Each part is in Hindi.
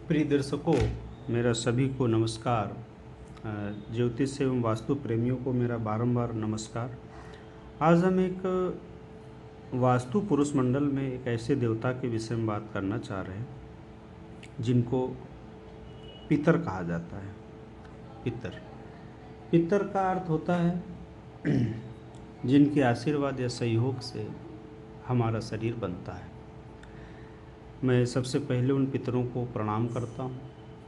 प्रिय दर्शकों, मेरा सभी को नमस्कार। ज्योतिष एवं वास्तु प्रेमियों को मेरा बारंबार नमस्कार। आज हम एक वास्तु पुरुष मंडल में एक ऐसे देवता के विषय में बात करना चाह रहे हैं जिनको पितर कहा जाता है। पितर पितर का अर्थ होता है जिनके आशीर्वाद या सहयोग से हमारा शरीर बनता है। मैं सबसे पहले उन पितरों को प्रणाम करता हूँ,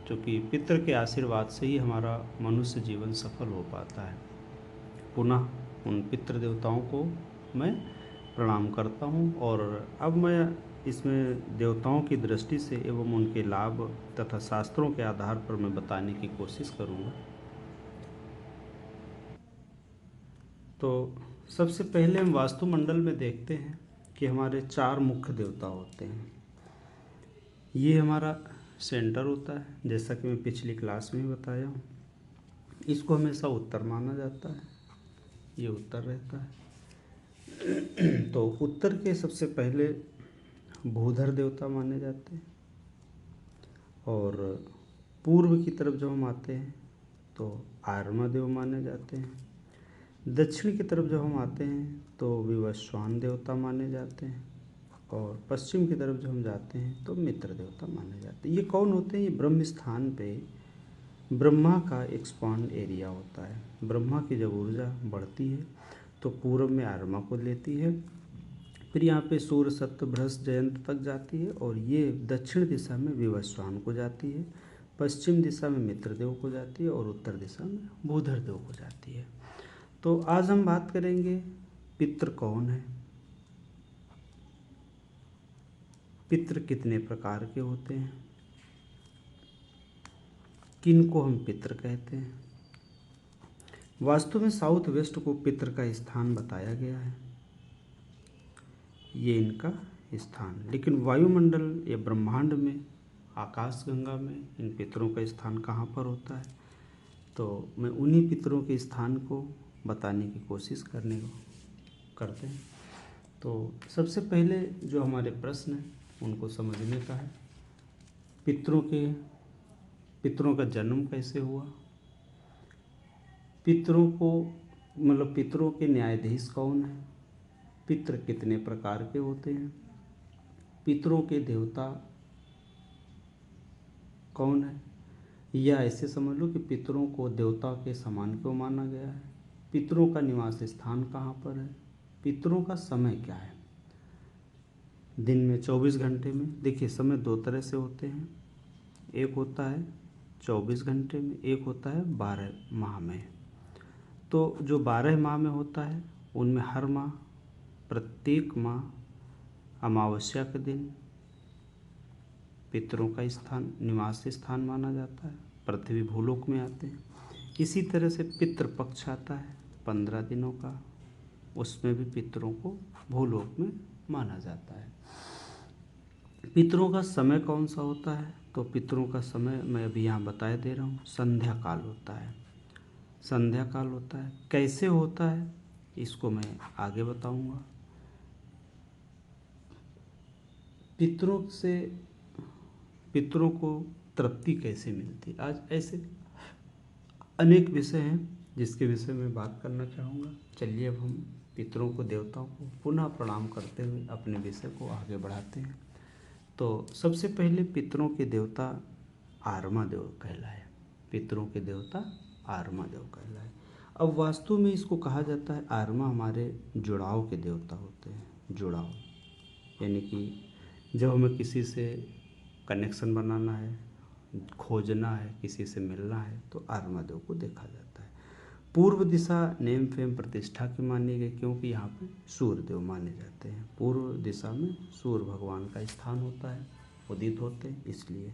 क्योंकि पितर के आशीर्वाद से ही हमारा मनुष्य जीवन सफल हो पाता है। पुनः उन पितृ देवताओं को मैं प्रणाम करता हूँ और अब मैं इसमें देवताओं की दृष्टि से एवं उनके लाभ तथा शास्त्रों के आधार पर मैं बताने की कोशिश करूँगा। तो सबसे पहले हम वास्तुमंडल में देखते हैं कि हमारे 4 मुख्य देवता होते हैं। ये हमारा सेंटर होता है, जैसा कि मैं पिछली क्लास में बताया हूँ। इसको हमेशा उत्तर माना जाता है, ये उत्तर रहता है। तो उत्तर के सबसे पहले भूधर देवता माने जाते हैं और पूर्व की तरफ जब हम आते हैं तो आर्मा देव माने जाते हैं। दक्षिण की तरफ जब हम आते हैं तो विवस्वान देवता माने जाते हैं और पश्चिम की तरफ जब हम जाते हैं तो मित्र देवता माने जाते हैं। ये कौन होते हैं? ये ब्रह्म स्थान पे ब्रह्मा का एक्सपांड एरिया होता है। ब्रह्मा की जब ऊर्जा बढ़ती है तो पूर्व में आर्मा को लेती है, फिर यहाँ पे सूर्य सत्य बृहस्पति जयंत तक जाती है और ये दक्षिण दिशा में विवस्वान को जाती है, पश्चिम दिशा में मित्रदेव को जाती है और उत्तर दिशा में भूधर देव को जाती है। तो आज हम बात करेंगे पितृ कौन है, पितृ कितने प्रकार के होते हैं, किन को हम पितृ कहते हैं। वास्तु में साउथ वेस्ट को पितृ का स्थान बताया गया है, ये इनका स्थान। लेकिन वायुमंडल या ब्रह्मांड में आकाशगंगा में इन पितरों का स्थान कहाँ पर होता है, तो मैं उन्हीं पितरों के स्थान को बताने की कोशिश करते हैं। तो सबसे पहले जो हमारे प्रश्न हैं उनको समझने का है। पितरों का जन्म कैसे हुआ, पितरों के न्यायाधीश कौन है, पितृ कितने प्रकार के होते हैं, पितरों के देवता कौन है, या ऐसे समझ लो कि पितरों को देवता के समान क्यों माना गया है, पितरों का निवास स्थान कहाँ पर है, पितरों का समय क्या है। दिन में 24 घंटे में देखिए समय 2 तरह से होते हैं, एक होता है 24 घंटे में, एक होता है 12 माह में। तो जो 12 माह में होता है उनमें हर माह प्रत्येक माह अमावस्या के दिन पितरों का स्थान निवास स्थान माना जाता है, पृथ्वी भूलोक में आते हैं। इसी तरह से पितृपक्ष आता है 15 दिनों का, उसमें भी पितरों को भूलोक में माना जाता है। पितरों का समय कौन सा होता है, तो पितरों का समय मैं अभी यहाँ बताए दे रहा हूँ, संध्या काल होता है। संध्या काल होता है, कैसे होता है इसको मैं आगे बताऊँगा। पितरों को तृप्ति कैसे मिलती है, आज ऐसे अनेक विषय हैं जिसके विषय में बात करना चाहूँगा। चलिए अब हम पितरों को देवताओं को पुनः प्रणाम करते हुए अपने विषय को आगे बढ़ाते हैं। तो सबसे पहले पितरों के देवता आर्मा देव कहलाए, पितरों के देवता आर्मा देव कहलाए। अब वास्तु में इसको कहा जाता है आर्मा हमारे जुड़ाव के देवता होते हैं। जुड़ाव यानी कि जब हमें किसी से कनेक्शन बनाना है, खोजना है, किसी से मिलना है, तो आर्मा देव को देखा जाता है। पूर्व दिशा नेम फेम प्रतिष्ठा की मानी गई, क्योंकि यहाँ पे सूर्य देव माने जाते हैं। पूर्व दिशा में सूर्य भगवान का स्थान होता है, उदित होते हैं इसलिए।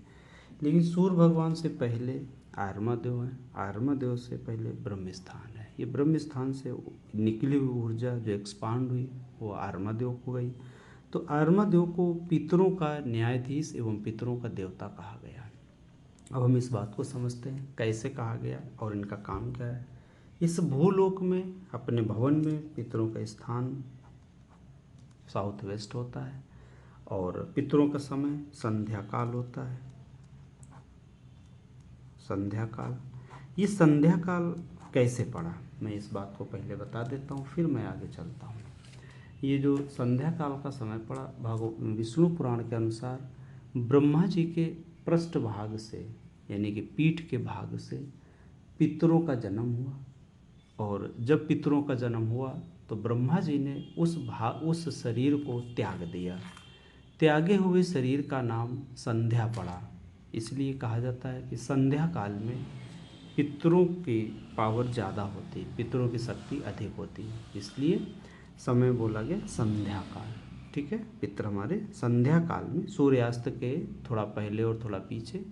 लेकिन सूर्य भगवान से पहले आर्मा देव हैं, आर्मा देव से पहले ब्रह्म स्थान है। ये ब्रह्म स्थान से निकली हुई ऊर्जा जो एक्सपांड हुई वो आर्मा देव को गई। तो आर्मा देव को पितरों का न्यायाधीश एवं पितरों का देवता कहा गया। अब हम इस बात को समझते हैं कैसे कहा गया और इनका काम क्या है। इस भूलोक में अपने भवन में पितरों का स्थान साउथ वेस्ट होता है और पितरों का समय संध्या काल होता है। संध्या काल। ये संध्या काल कैसे पड़ा, मैं इस बात को पहले बता देता हूँ, फिर मैं आगे चलता हूँ। ये जो संध्या काल का समय पड़ा, विष्णु पुराण के अनुसार ब्रह्मा जी के पृष्ठभाग से यानी कि पीठ के भाग से पितरों का जन्म हुआ। और जब पितरों का जन्म हुआ तो ब्रह्मा जी ने उस शरीर को त्याग दिया। त्यागे हुए शरीर का नाम संध्या पड़ा। इसलिए कहा जाता है कि संध्या काल में पितरों की पावर ज़्यादा होती है, पितरों की शक्ति अधिक होती है, इसलिए समय बोला गया संध्या काल। ठीक है, पितर हमारे संध्या काल में सूर्यास्त के थोड़ा पहले और थोड़ा पीछे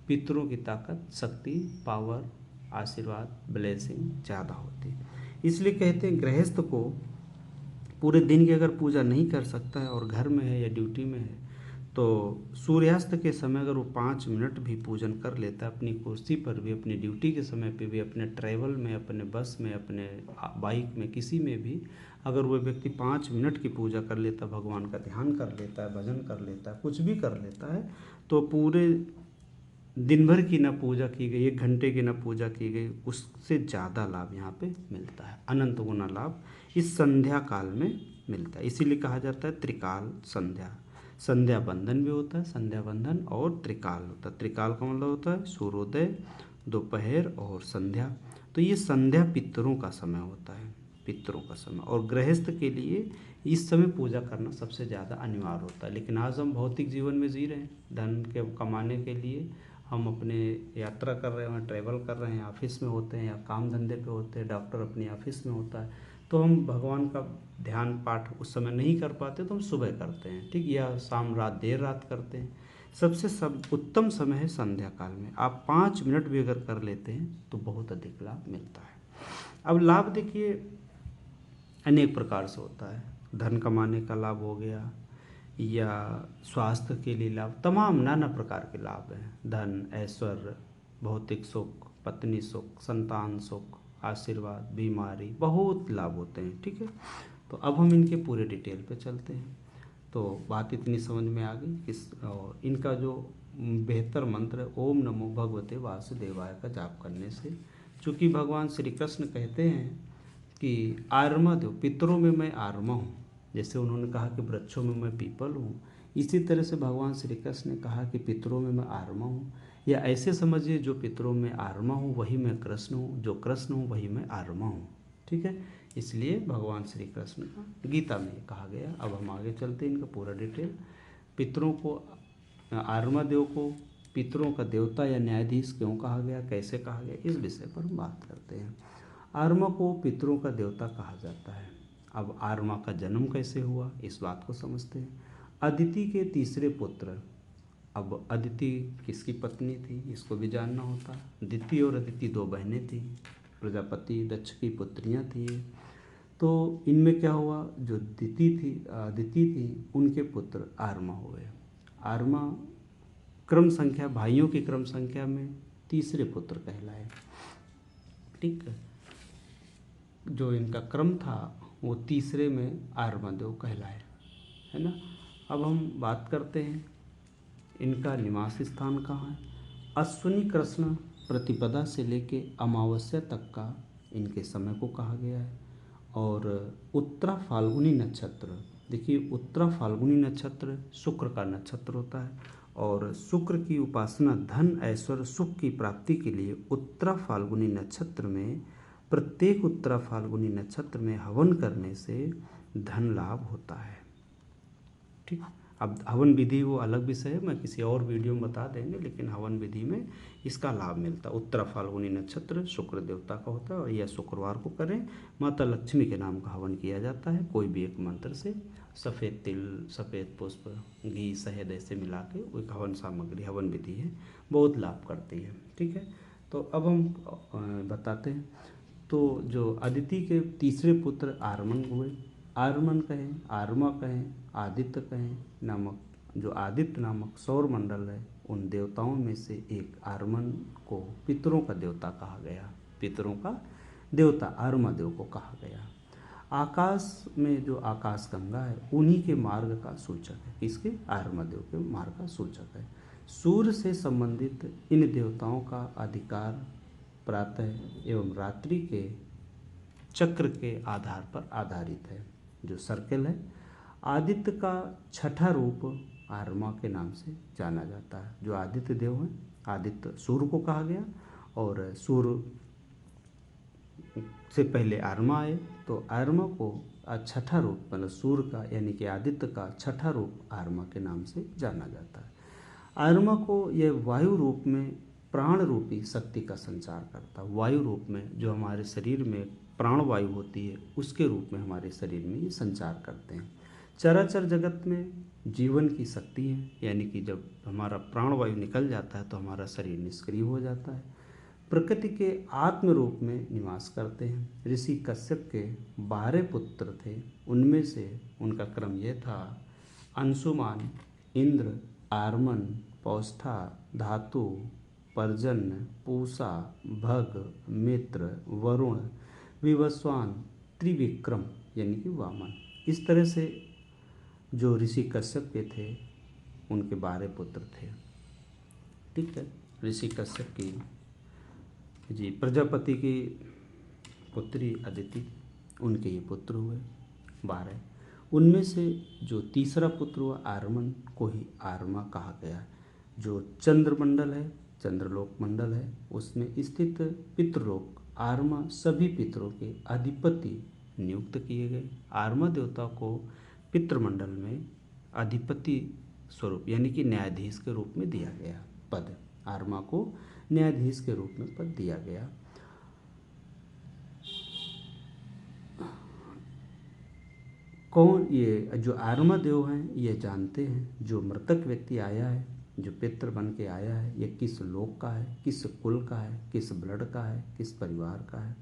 पितरों की ताकत, शक्ति, पावर, आशीर्वाद, ब्लेसिंग ज़्यादा होती है। इसलिए कहते हैं गृहस्थ को पूरे दिन की अगर पूजा नहीं कर सकता है और घर में है या ड्यूटी में है तो सूर्यास्त के समय अगर वो 5 मिनट भी पूजन कर लेता है, अपनी कुर्सी पर भी, अपनी ड्यूटी के समय पे भी, अपने ट्रैवल में, अपने बस में, अपने बाइक में, किसी में भी अगर वो व्यक्ति 5 मिनट की पूजा कर लेता है, भगवान का ध्यान कर लेता है, भजन कर लेता है, कुछ भी कर लेता है, तो पूरे दिन भर की ना पूजा की गई, 1 घंटे की ना पूजा की गई, उससे ज़्यादा लाभ यहाँ पे मिलता है। अनंत गुना लाभ इस संध्या काल में मिलता है। इसीलिए कहा जाता है त्रिकाल संध्या। संध्या बंधन भी होता है, संध्या बंधन और त्रिकाल होता है। त्रिकाल का मतलब होता है सूर्योदय, दोपहर और संध्या। तो ये संध्या पितरों का समय होता है, पितरों का समय। और गृहस्थ के लिए इस समय पूजा करना सबसे ज़्यादा अनिवार्य होता है। लेकिन आज हम भौतिक जीवन में जी रहे हैं, धन के कमाने के लिए हम अपने यात्रा कर रहे हैं, ट्रैवल कर रहे हैं, ऑफिस में होते हैं या काम धंधे पे होते हैं, डॉक्टर अपनी ऑफिस में होता है, तो हम भगवान का ध्यान पाठ उस समय नहीं कर पाते, तो हम सुबह करते हैं, ठीक, या शाम रात देर रात करते हैं। सबसे उत्तम समय है संध्या काल में। आप 5 मिनट भी अगर कर लेते हैं तो बहुत अधिक लाभ मिलता है। अब लाभ देखिए अनेक प्रकार से होता है। धन कमाने का लाभ हो गया या स्वास्थ्य के लिए लाभ, तमाम नाना प्रकार के लाभ हैं। धन, ऐश्वर्य, भौतिक सुख, पत्नी सुख, संतान सुख, आशीर्वाद, बीमारी, बहुत लाभ होते हैं। ठीक है, तो अब हम इनके पूरे डिटेल पे चलते हैं। तो बात इतनी समझ में आ गई। और इनका जो बेहतर मंत्र है ओम नमो भगवते वासुदेवाय का जाप करने से, चूँकि भगवान श्री कृष्ण कहते हैं कि आर्मा दो, पितरों में मैं आर्मा हूँ, जैसे उन्होंने कहा कि वृक्षों में मैं पीपल हूँ, इसी तरह से भगवान श्री कृष्ण ने कहा कि पितरों में मैं आर्मा हूँ। या ऐसे समझिए जो पितरों में आर्मा हूँ वही मैं कृष्ण हूँ, जो कृष्ण हूँ वही मैं आर्मा हूँ। ठीक है, इसलिए भगवान श्री कृष्ण का गीता में ये कहा गया। अब हम आगे चलते हैं, इनका पूरा डिटेल। पितरों को, आर्मा देव को पितरों का देवता या न्यायाधीश क्यों कहा गया, कैसे कहा गया, इस विषय पर हम बात करते हैं। आर्मा को पितरों का देवता कहा जाता है। अब आर्मा का जन्म कैसे हुआ इस बात को समझते हैं। अदिति के तीसरे पुत्र, अब अदिति किसकी पत्नी थी इसको भी जानना होता। दिति और अदिति 2 बहनें थी, प्रजापति दक्ष की पुत्रियां थी ये। तो इनमें क्या हुआ, जो अदिति थी उनके पुत्र आर्मा हुए। आर्मा क्रम संख्या, भाइयों की क्रम संख्या में तीसरे पुत्र कहलाए। ठीक है, जो इनका क्रम था वो तीसरे में आर्मादेव कहलाए, है ना। अब हम बात करते हैं इनका निवास स्थान कहाँ है। अश्विनी कृष्ण प्रतिपदा से लेके अमावस्या तक का इनके समय को कहा गया है। और उत्तरा फाल्गुनी नक्षत्र, देखिए उत्तरा फाल्गुनी नक्षत्र शुक्र का नक्षत्र होता है और शुक्र की उपासना धन, ऐश्वर्य, सुख की प्राप्ति के लिए उत्तरा फाल्गुनी नक्षत्र में, प्रत्येक उत्तरा फाल्गुनी नक्षत्र में हवन करने से धन लाभ होता है। ठीक, अब हवन विधि वो अलग विषय है, मैं किसी और वीडियो में बता देंगे, लेकिन हवन विधि में इसका लाभ मिलता है। उत्तरा फाल्गुनी नक्षत्र शुक्र देवता का होता है और यह शुक्रवार को करें। माता लक्ष्मी के नाम का हवन किया जाता है, कोई भी एक मंत्र से, सफ़ेद तिल, सफ़ेद पुष्प, घी, शहद ऐसे मिला के वो एक हवन सामग्री, हवन विधि है, बहुत लाभ करती है। ठीक है, तो अब हम बताते हैं। तो जो अदिति के तीसरे पुत्र आर्मन हुए, आर्मन कहें, आर्मा कहें, आदित्य कहें, नामक जो आदित्य नामक सौर मंडल है उन देवताओं में से एक आर्मन को पितरों का देवता कहा गया। पितरों का देवता आर्मा देव को कहा गया। आकाश में जो आकाश गंगा है उन्हीं के मार्ग का सूचक है, किसके, आर्मा देव के मार्ग का सूचक है। सूर्य से संबंधित इन देवताओं का अधिकार प्रातः एवं रात्रि के चक्र के आधार पर आधारित है। जो सर्कल है, आदित्य का छठा रूप आर्मा के नाम से जाना जाता है। जो आदित्य देव हैं, आदित्य सूर्य को कहा गया, और सूर्य से पहले आर्मा आए, तो आर्मा को छठा रूप मतलब सूर्य का यानी कि आदित्य का छठा रूप आर्मा के नाम से जाना जाता है। आर्मा को यह वायु रूप में प्राण रूपी शक्ति का संचार करता है। वायु रूप में जो हमारे शरीर में प्राण वायु होती है, उसके रूप में हमारे शरीर में ये संचार करते हैं। चराचर जगत में जीवन की शक्ति है, यानी कि जब हमारा प्राण वायु निकल जाता है तो हमारा शरीर निष्क्रिय हो जाता है। प्रकृति के आत्म रूप में निवास करते हैं। ऋषि कश्यप के 12 पुत्र थे, उनमें से उनका क्रम यह था: अंशुमान, इंद्र, आर्मन, पौष्ठा, धातु, पर्जन्य, पूषा, भग, मित्र, वरुण, विवस्वान, त्रिविक्रम यानी कि वामन। इस तरह से जो ऋषि कश्यप के थे उनके 12 पुत्र थे। ठीक है, ऋषि कश्यप की जी प्रजापति की पुत्री अदिति, उनके ये पुत्र हुए 12। उनमें से जो तीसरा पुत्र हुआ आर्मन को ही आर्मा कहा गया। जो चंद्रमंडल है, चंद्रलोक मंडल है, उसमें स्थित पितृलोक आर्मा सभी पितरों के अधिपति नियुक्त किए गए। आर्मा देवता को पितृमंडल में अधिपति स्वरूप यानी कि न्यायाधीश के रूप में दिया गया पद। आर्मा को न्यायाधीश के रूप में पद दिया गया। कौन ये जो आर्मा देव हैं, ये जानते हैं जो मृतक व्यक्ति आया है, जो पितृ बन के आया है, ये किस लोक का है, किस कुल का है, किस ब्लड का है, किस परिवार का है।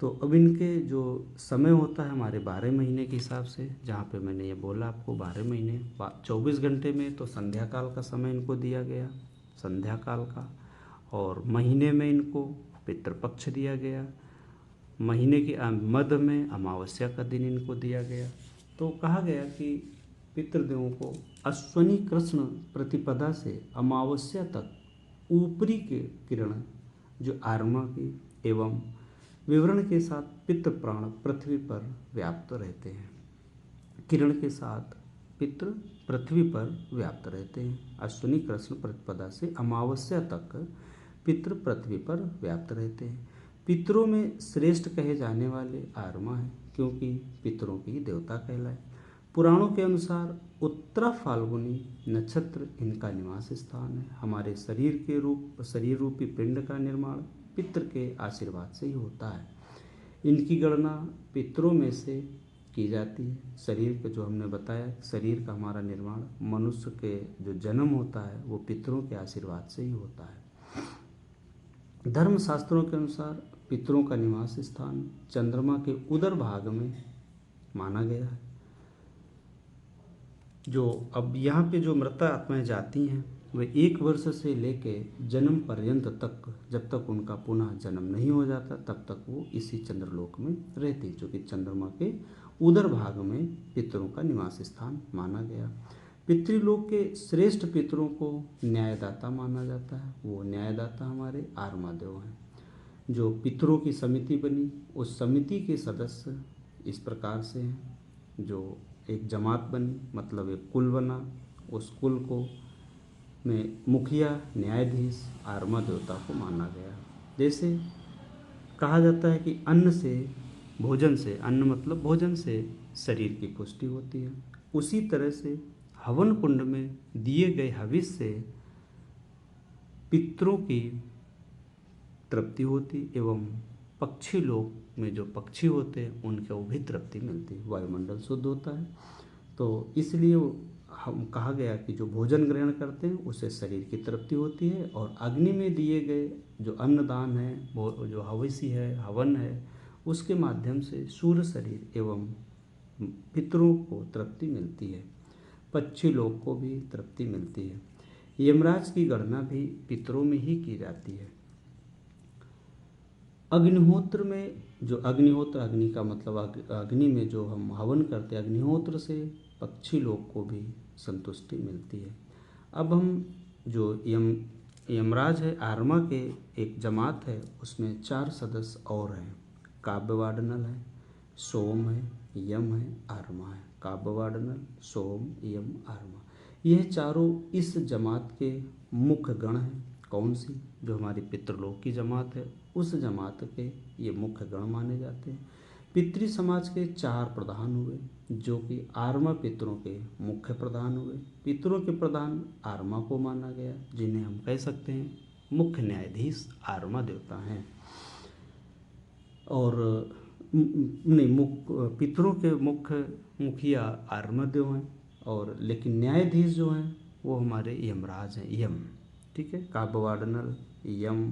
तो अब इनके जो समय होता है हमारे 12 महीने के हिसाब से, जहाँ पे मैंने ये बोला आपको 12 महीने 24 घंटे में, तो संध्या काल का समय इनको दिया गया, संध्या काल का। और महीने में इनको पितृपक्ष दिया गया, महीने के मध्य में अमावस्या का दिन इनको दिया गया। तो कहा गया कि पितृदेवों को अश्वनी कृष्ण प्रतिपदा से अमावस्या तक ऊपरी के किरण जो आर्मा की एवं विवरण के साथ पितृ प्राण पृथ्वी पर व्याप्त रहते हैं। किरण के साथ पितृ पृथ्वी पर व्याप्त रहते हैं। अश्विनी कृष्ण प्रतिपदा से अमावस्या तक पितृ पृथ्वी पर व्याप्त रहते हैं। पितरों में श्रेष्ठ कहे जाने वाले आर्मा हैं, क्योंकि पितरों की देवता कहलाए। पुराणों के अनुसार उत्तरा फाल्गुनी नक्षत्र इनका निवास स्थान है। हमारे शरीर रूपी पिंड का निर्माण पितृ के आशीर्वाद से ही होता है। इनकी गणना पितरों में से की जाती है। शरीर का जो हमने बताया, शरीर का हमारा निर्माण, मनुष्य के जो जन्म होता है वो पितरों के आशीर्वाद से ही होता है। धर्म शास्त्रों के अनुसार पितरों का निवास स्थान चंद्रमा के उदर भाग में माना गया है। जो अब यहाँ पे जो मृत आत्माएं जाती हैं, वे 1 वर्ष से लेके जन्म पर्यंत तक, जब तक उनका पुनः जन्म नहीं हो जाता, तब तक वो इसी चंद्रलोक में रहती, जो कि चंद्रमा के उदर भाग में पितरों का निवास स्थान माना गया। पितृलोक के श्रेष्ठ पितरों को न्यायदाता माना जाता है। वो न्यायदाता हमारे आर्मादेव हैं। जो पितरों की समिति बनी, उस समिति के सदस्य इस प्रकार से हैं। जो एक जमात बनी, मतलब एक कुल बना, उस कुल को में मुखिया न्यायाधीश आर्मा देवता को माना गया। जैसे कहा जाता है कि अन्न से, भोजन से, अन्न मतलब भोजन से शरीर की पुष्टि होती है, उसी तरह से हवन कुंड में दिए गए हविष्य से पितरों की तृप्ति होती एवं पक्षी लोक में जो पक्षी होते हैं उनको भी तृप्ति मिलती, वायुमंडल शुद्ध होता है। तो इसलिए हम कहा गया कि जो भोजन ग्रहण करते हैं उससे शरीर की तृप्ति होती है, और अग्नि में दिए गए जो अन्नदान है, वो जो हविष्य है, हवन है, उसके माध्यम से सूर्य शरीर एवं पितरों को तृप्ति मिलती है, पक्षी लोक को भी तृप्ति मिलती है। यमराज की गणना भी पितरों में ही की जाती है। अग्निहोत्र में जो अग्निहोत्र, अग्नि का मतलब अग्नि में जो हम हवन करते हैं, अग्निहोत्र से पक्षी लोक को भी संतुष्टि मिलती है। अब हम जो यमराज है, आर्मा के एक जमात है, उसमें 4 सदस्य और हैं। काव्यवाडनल है, सोम है, यम है, आर्मा है। काव्यवाडनल, सोम, यम, आर्मा, यह चारों इस जमात के मुख्य गण हैं। कौन सी? जो हमारी पितृलोक की जमात है, उस जमात के ये मुख्य गण माने जाते हैं। पितृ समाज के 4 प्रधान हुए, जो कि आर्मा पितरों के मुख्य प्रधान हुए। पितरों के प्रधान आर्मा को माना गया, जिन्हें हम कह सकते हैं मुख्य न्यायाधीश आर्मा देवता हैं। और नहीं, पितरों के मुख्य मुखिया आर्मा देव हैं, और लेकिन न्यायाधीश जो हैं वो हमारे यमराज हैं, यम। ठीक है, काव्यवाडनल, यम,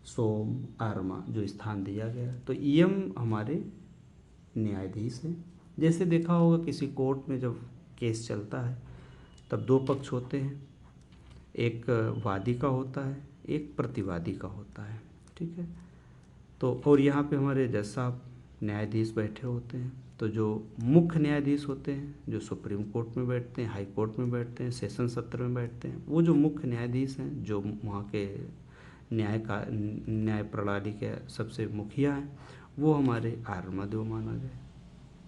सोम, आर्मा जो स्थान दिया गया, तो यम हमारे न्यायाधीश हैं। जैसे देखा होगा किसी कोर्ट में जब केस चलता है तब 2 पक्ष होते हैं, एक वादी का होता है, एक प्रतिवादी का होता है। ठीक है, तो और यहाँ पे हमारे जज साहब न्यायाधीश बैठे होते हैं। तो जो मुख्य न्यायाधीश होते हैं, जो सुप्रीम कोर्ट में बैठते हैं, हाई कोर्ट में बैठते हैं, सेशन सत्र में बैठते हैं, वो जो मुख्य न्यायाधीश हैं, जो वहाँ के न्याय प्रणाली के सबसे मुखिया हैं, वो हमारे आर्मादेव माना गया।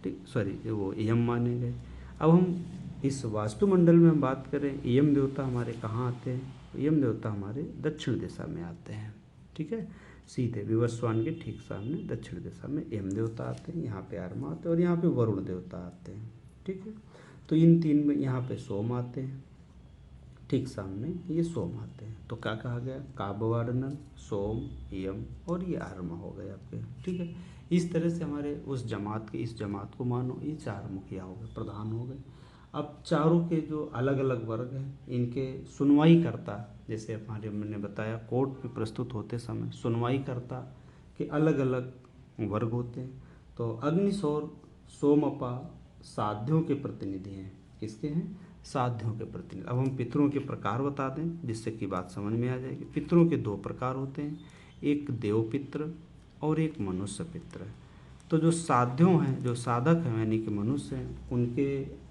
ठीक, सॉरी, वो यम माने गए। अब हम इस वास्तुमंडल में हम बात करें, यम देवता हमारे कहाँ आते हैं? यम देवता हमारे दक्षिण दिशा में आते हैं। ठीक है, सीधे विवस्वान के ठीक सामने दक्षिण दिशा में यम देवता आते हैं, यहाँ पे आर्मा आते हैं, और यहाँ पे वरुण देवता आते हैं। ठीक है, तो इन 3 में यहाँ पे सोम आते हैं, ठीक सामने ये सोम आते हैं। तो क्या कहा गया? काव्यवाडनल, सोम, यम और ये आर्मा हो गए आपके। ठीक है, इस तरह से हमारे उस जमात के, इस जमात को मानो ये 4 मुखिया हो गए, प्रधान हो गए। अब चारों के जो अलग अलग वर्ग हैं, इनके सुनवाई करता, जैसे हमारे मैंने बताया कोर्ट में प्रस्तुत होते समय सुनवाई करता के अलग अलग वर्ग होते हैं। तो अग्निशौर, सोमपा साध्यों के प्रतिनिधि हैं। किसके हैं? साध्यों के प्रतिनिधि। अब हम पितरों के प्रकार बता दें जिससे कि बात समझ में आ जाएगी। पितरों के 2 प्रकार होते हैं, एक देवपित्र और एक मनुष्य पित्र। तो जो साध्यों हैं, जो साधक हैं यानी कि मनुष्य हैं, उनके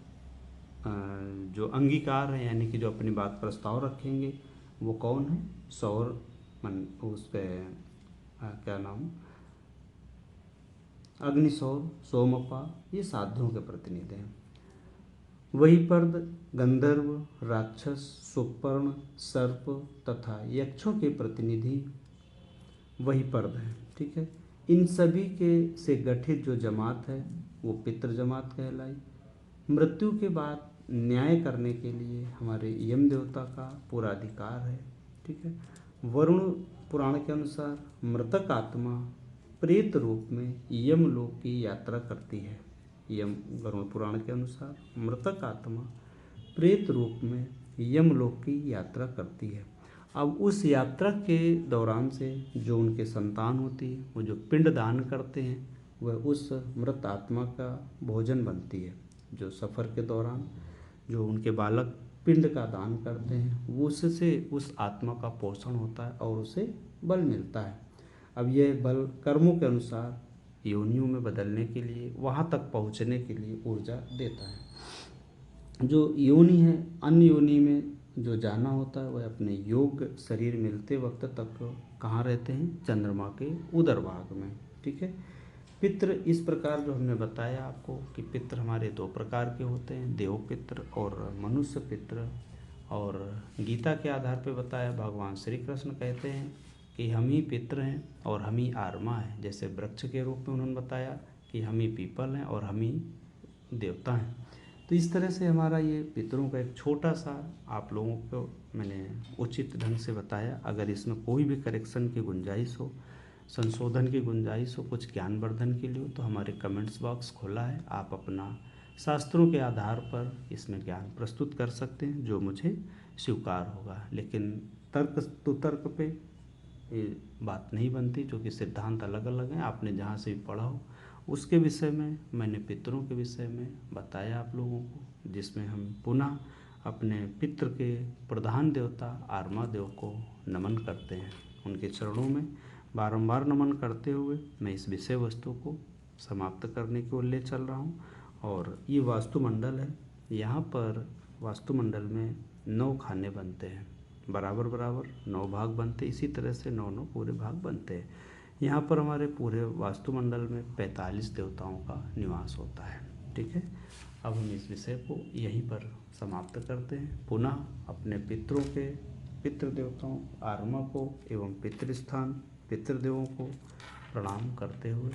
जो अंगीकार हैं यानी कि जो अपनी बात प्रस्ताव रखेंगे वो कौन है? सौर उस पे क्या नाम, अग्निशौर, सोमपा, ये साध्यों के प्रतिनिधि हैं। वही पर्द गंधर्व, राक्षस, सुपर्ण, सर्प तथा यक्षों के प्रतिनिधि वही पर्द हैं। ठीक है, इन सभी के से गठित जो जमात है वो पितृ जमात कहलाई। मृत्यु के बाद न्याय करने के लिए हमारे यम देवता का पूरा अधिकार है। ठीक है, वरुण पुराण के अनुसार मृतक आत्मा प्रेत रूप में यमलोक की यात्रा करती है। यम वरुण पुराण के अनुसार मृतक आत्मा प्रेत रूप में यमलोक की यात्रा करती है। अब उस यात्रा के दौरान से जो उनके संतान होती है, वो जो पिंड दान करते हैं, वह उस मृत आत्मा का भोजन बनती है। जो सफ़र के दौरान जो उनके बालक पिंड का दान करते हैं, वो उससे उस आत्मा का पोषण होता है और उसे बल मिलता है। अब यह बल कर्मों के अनुसार योनियों में बदलने के लिए, वहाँ तक पहुँचने के लिए ऊर्जा देता है। जो योनि है, अन्य योनि में जो जाना होता है, वह अपने योग शरीर मिलते वक्त तक कहाँ रहते हैं? चंद्रमा के उदर भाग में। ठीक है, पितृ इस प्रकार जो हमने बताया आपको कि पितृ हमारे 2 प्रकार के होते हैं, देव पितृ और मनुष्य पितृ। और गीता के आधार पर बताया, भगवान श्री कृष्ण कहते हैं कि हम ही पितृ हैं और हम ही आर्मा हैं। जैसे वृक्ष के रूप में उन्होंने बताया कि हम ही पीपल हैं और हम ही देवता हैं। तो इस तरह से हमारा ये पितरों का एक छोटा सा आप लोगों को मैंने उचित ढंग से बताया। अगर इसमें कोई भी करेक्शन की गुंजाइश हो, संशोधन की गुंजाइश हो, कुछ ज्ञानवर्धन के लिए हो, तो हमारे कमेंट्स बॉक्स खुला है। आप अपना शास्त्रों के आधार पर इसमें ज्ञान प्रस्तुत कर सकते हैं, जो मुझे स्वीकार होगा। लेकिन तर्क तो तर्क पे ये बात नहीं बनती, जो कि सिद्धांत अलग अलग हैं। आपने जहाँ से भी पढ़ा हो उसके विषय में मैंने पितरों के विषय में बताया आप लोगों को, जिसमें हम पुनः अपने पितृ के प्रधान देवता आर्मा देव को नमन करते हैं। उनके चरणों में बारंबार नमन करते हुए मैं इस विषय वस्तु को समाप्त करने की ओर ले चल रहा हूँ। और ये वास्तुमंडल है, यहाँ पर वास्तुमंडल में 9 खाने बनते हैं, बराबर बराबर 9 भाग बनते, इसी तरह से 9 पूरे भाग बनते हैं। यहाँ पर हमारे पूरे वास्तुमंडल में 45 देवताओं का निवास होता है। ठीक है, अब हम इस विषय को यहीं पर समाप्त करते हैं। पुनः अपने पितरों के, पितृदेवताओं, आर्मा को एवं पितृस्थान, पितृदेवों को प्रणाम करते हुए